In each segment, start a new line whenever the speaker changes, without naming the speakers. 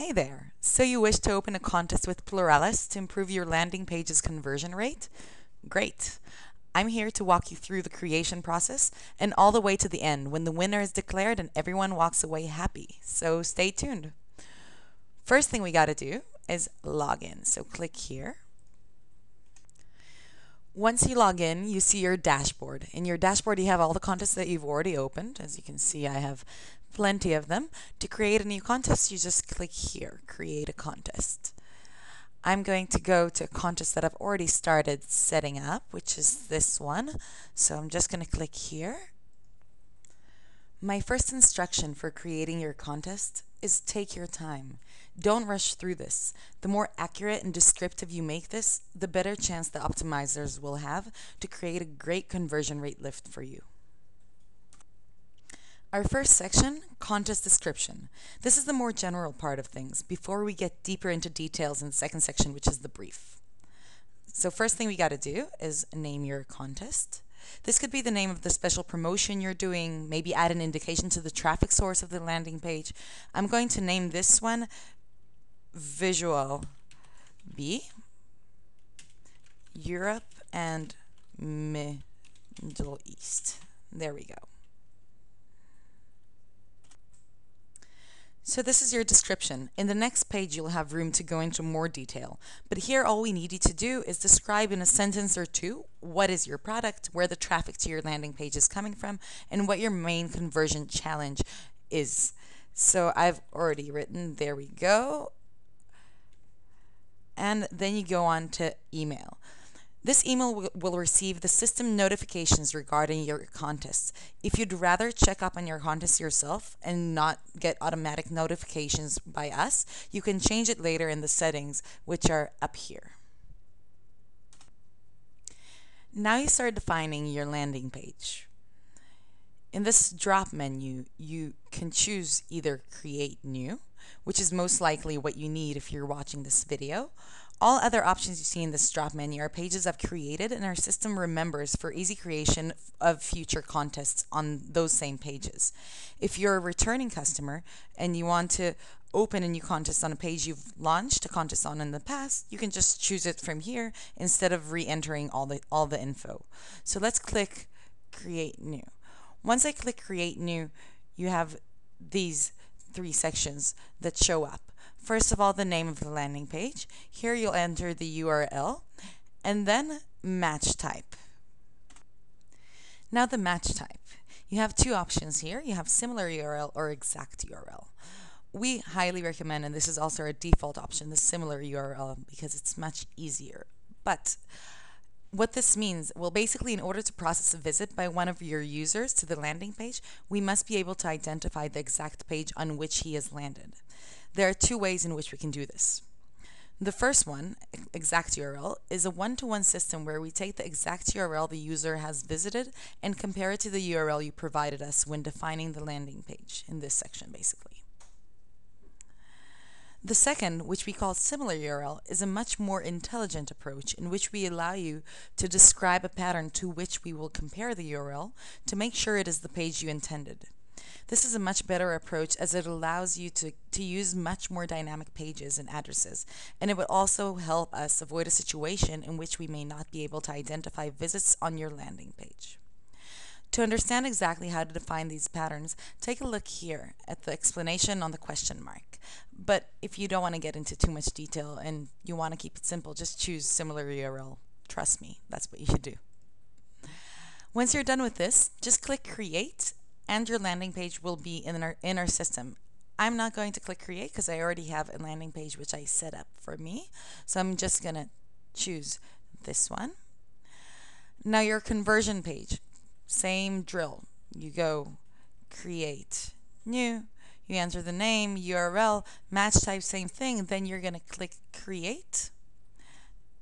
Hey there! So you wish to open a contest with Pluralis to improve your landing page's conversion rate? Great! I'm here to walk you through the creation process and all the way to the end when the winner is declared and everyone walks away happy. So stay tuned. First thing we got to do is log in. So click here. Once you log in, you see your dashboard. In your dashboard, you have all the contests that you've already opened. As you can see, I have plenty of them. To create a new contest, you just click here, Create a Contest. I'm going to go to a contest that I've already started setting up, which is this one. So I'm just going to click here. My first instruction for creating your contest is take your time. Don't rush through this. The more accurate and descriptive you make this, the better chance the optimizers will have to create a great conversion rate lift for you. Our first section, contest description. This is the more general part of things before we get deeper into details in the second section, which is the brief. So first thing we got to do is name your contest. This could be the name of the special promotion you're doing, maybe add an indication to the traffic source of the landing page. I'm going to name this one Visual B, Europe and Middle East. There we go. So this is your description. In the next page, you'll have room to go into more detail. But here, all we need you to do is describe in a sentence or two what is your product, where the traffic to your landing page is coming from, and what your main conversion challenge is. So I've already written, there we go. And then you go on to email. This email will receive the system notifications regarding your contests. If you'd rather check up on your contests yourself and not get automatic notifications by us, you can change it later in the settings, which are up here. Now you start defining your landing page. In this drop menu, you can choose either Create New, which is most likely what you need if you're watching this video. All other options you see in this drop menu are pages I've created and our system remembers for easy creation of future contests on those same pages. If you're a returning customer and you want to open a new contest on a page you've launched a contest on in the past, you can just choose it from here instead of re-entering all the info. So let's click Create New. Once I click Create New, you have these three sections that show up. First of all, the name of the landing page. Here you'll enter the URL and then match type. Now the match type. You have two options here. You have similar URL or exact URL. We highly recommend, and this is also our default option, the similar URL because it's much easier. But what this means, well, basically, in order to process a visit by one of your users to the landing page, we must be able to identify the exact page on which he has landed. There are two ways in which we can do this. The first one, exact URL, is a one-to-one system where we take the exact URL the user has visited and compare it to the URL you provided us when defining the landing page, in this section, basically. The second, which we call similar URL, is a much more intelligent approach in which we allow you to describe a pattern to which we will compare the URL to make sure it is the page you intended. This is a much better approach as it allows you to use much more dynamic pages and addresses, and it would also help us avoid a situation in which we may not be able to identify visits on your landing page. To understand exactly how to define these patterns, take a look here at the explanation on the question mark. But if you don't want to get into too much detail and you want to keep it simple, just choose similar URL. Trust me, that's what you should do. Once you're done with this, just click Create and your landing page will be in our system. I'm not going to click Create because I already have a landing page which I set up for me. So I'm just going to choose this one. Now your conversion page, same drill. You go Create New, you enter the name, URL, match type, same thing. Then you're going to click Create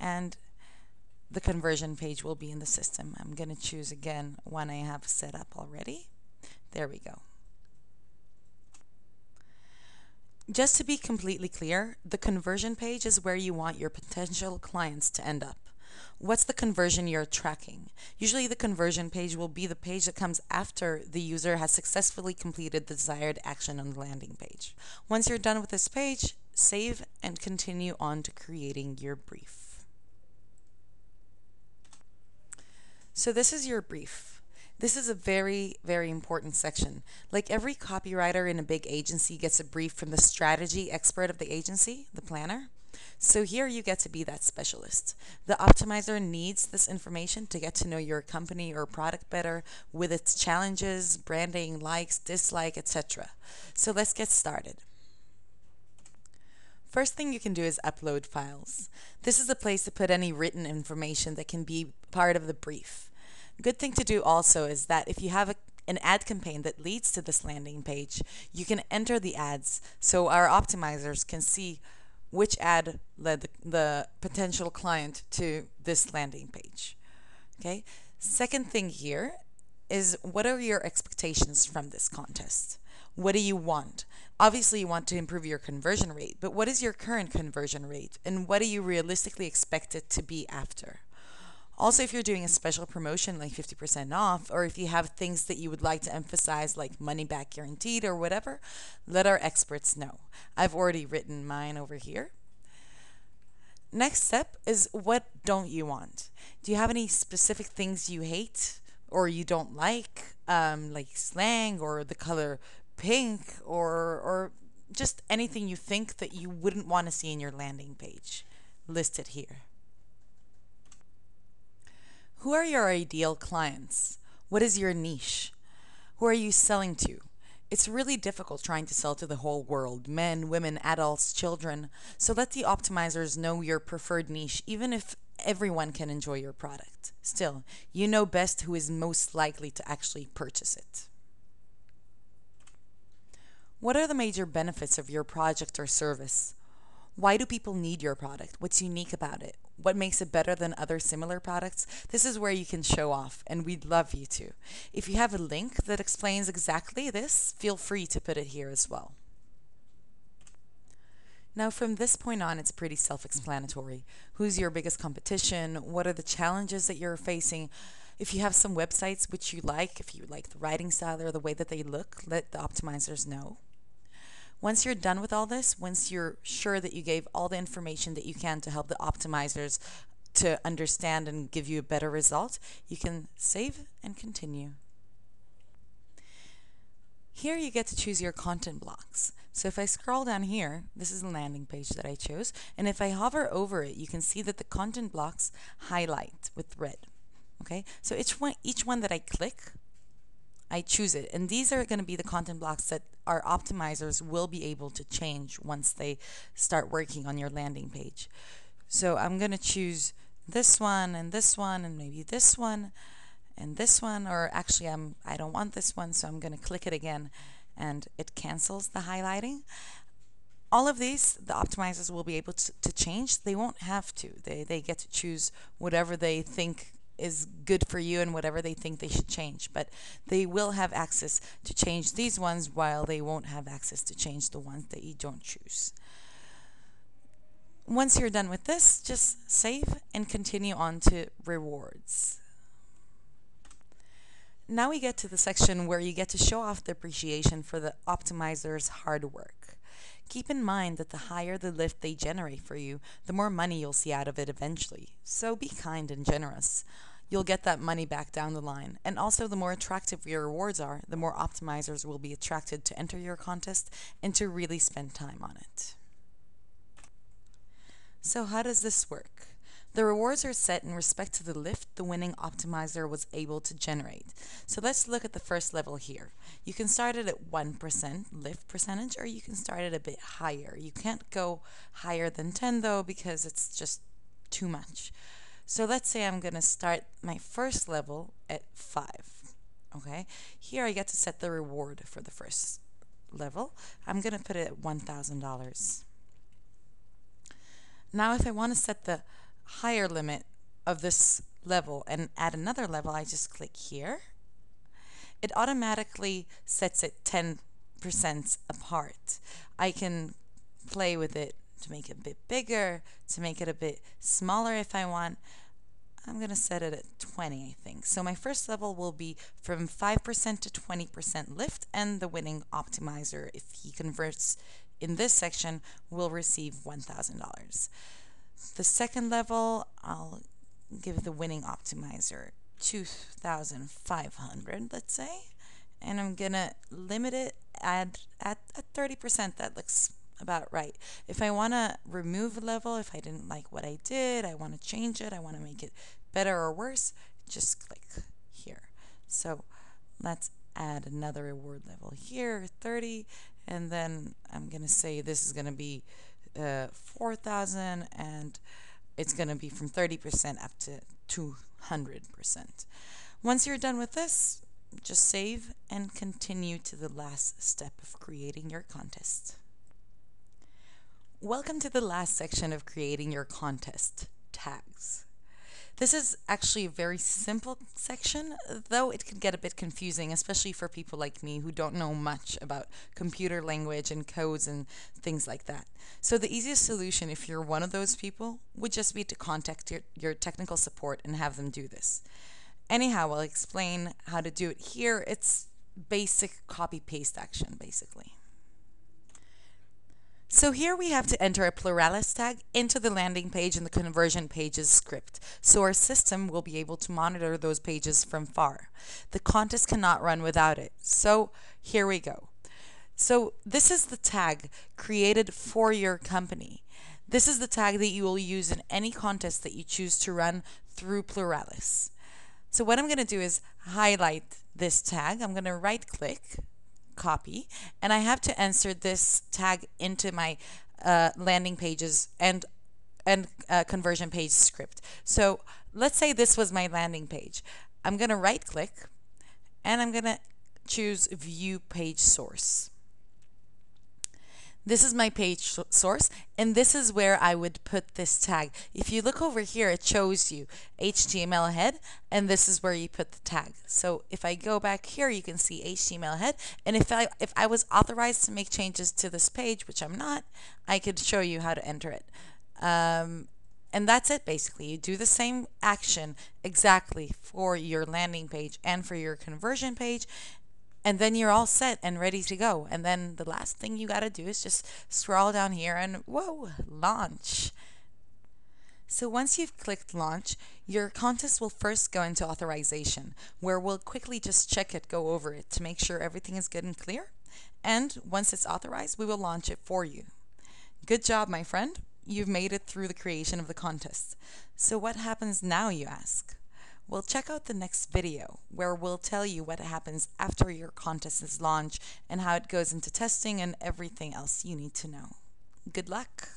and the conversion page will be in the system. I'm going to choose again one I have set up already. There we go. Just to be completely clear, the conversion page is where you want your potential clients to end up. What's the conversion you're tracking? Usually the conversion page will be the page that comes after the user has successfully completed the desired action on the landing page. Once you're done with this page, save and continue on to creating your brief. So this is your brief. This is a very, very important section. Like every copywriter in a big agency gets a brief from the strategy expert of the agency, the planner. So here you get to be that specialist. The optimizer needs this information to get to know your company or product better with its challenges, branding, likes, dislike, etc. So let's get started. First thing you can do is upload files. This is a place to put any written information that can be part of the brief. Good thing to do also is that if you have an ad campaign that leads to this landing page, you can enter the ads so our optimizers can see which ad led the potential client to this landing page. Okay. Second thing here is, what are your expectations from this contest? What do you want? Obviously, you want to improve your conversion rate, but what is your current conversion rate and what do you realistically expect it to be after? Also, if you're doing a special promotion like 50% off, or if you have things that you would like to emphasize like money back guaranteed or whatever, let our experts know. I've already written mine over here. Next step is, what don't you want? Do you have any specific things you hate or you don't like slang or the color pink or just anything you think that you wouldn't want to see in your landing page? List it here. Who are your ideal clients? What is your niche? Who are you selling to? It's really difficult trying to sell to the whole world, men, women, adults, children. So let the optimizers know your preferred niche, even if everyone can enjoy your product. Still, you know best who is most likely to actually purchase it. What are the major benefits of your project or service? Why do people need your product? What's unique about it? What makes it better than other similar products? This is where you can show off, and we'd love you to. If you have a link that explains exactly this, feel free to put it here as well. Now, from this point on, it's pretty self-explanatory. Who's your biggest competition? What are the challenges that you're facing? If you have some websites which you like, if you like the writing style or the way that they look, let the optimizers know. Once you're done with all this, once you're sure that you gave all the information that you can to help the optimizers to understand and give you a better result, you can save and continue. Here you get to choose your content blocks. So if I scroll down here, this is the landing page that I chose, and if I hover over it, you can see that the content blocks highlight with red. Okay, so each one that I click, I choose it, and these are going to be the content blocks that our optimizers will be able to change once they start working on your landing page. So I'm going to choose this one and maybe this one and this one, or actually I don't want this one, so I'm going to click it again and it cancels the highlighting. All of these, the optimizers will be able to change. They won't have to. They get to choose whatever they think is good for you and whatever they think they should change, but they will have access to change these ones, while they won't have access to change the ones that you don't choose. Once you're done with this, just save and continue on to rewards. Now we get to the section where you get to show off the appreciation for the optimizer's hard work. Keep in mind that the higher the lift they generate for you, the more money you'll see out of it eventually. So be kind and generous. You'll get that money back down the line. And also, the more attractive your rewards are, the more optimizers will be attracted to enter your contest and to really spend time on it. So how does this work? The rewards are set in respect to the lift the winning optimizer was able to generate. So let's look at the first level here. You can start it at 1% lift percentage, or you can start it a bit higher. You can't go higher than 10 though, because it's just too much. So let's say I'm going to start my first level at 5. Okay, here I get to set the reward for the first level. I'm going to put it at $1,000. Now if I want to set the higher limit of this level and add another level, I just click here. It automatically sets it 10% apart. I can play with it to make it a bit bigger, to make it a bit smaller if I want. I'm going to set it at 20, I think. So my first level will be from 5% to 20% lift, and the winning optimizer, if he converts in this section will receive $1,000. The second level, I'll give the winning optimizer 2,500, let's say, and I'm gonna limit it at 30%. That looks about right. If I want to remove a level, if I didn't like what I did, I want to change it, I want to make it better or worse, just click here. So let's add another reward level here, 30, and then I'm gonna say this is gonna be 4,000, and it's gonna be from 30% up to 200%. Once you're done with this, just save and continue to the last step of creating your contest. Welcome to the last section of creating your contest, tags. This is actually a very simple section, though it can get a bit confusing, especially for people like me who don't know much about computer language and codes and things like that. So the easiest solution, if you're one of those people, would just be to contact your technical support and have them do this. Anyhow, I'll explain how to do it here. It's basic copy-paste action, basically. So here we have to enter a Pluralis tag into the landing page and the conversion pages script, so our system will be able to monitor those pages from far. The contest cannot run without it. So here we go. So this is the tag created for your company. This is the tag that you will use in any contest that you choose to run through Pluralis. So what I'm going to do is highlight this tag. I'm going to right click, copy, and I have to insert this tag into my landing pages and conversion page script. So let's say this was my landing page. I'm going to right click and I'm going to choose view page source. This is my page source, and this is where I would put this tag. If you look over here, it shows you HTML head, and this is where you put the tag. So if I go back here, you can see HTML head, and if I was authorized to make changes to this page, which I'm not, I could show you how to enter it. And that's it, basically. You do the same action exactly for your landing page and for your conversion page, and then you're all set and ready to go. And then the last thing you got to do is just scroll down here and whoa, launch. So once you've clicked launch, your contest will first go into authorization, where we'll quickly just check it, go over it to make sure everything is good and clear. And once it's authorized, we will launch it for you. Good job, my friend. You've made it through the creation of the contest. So what happens now, you ask? Well, check out the next video where we'll tell you what happens after your contest is launched and how it goes into testing and everything else you need to know. Good luck!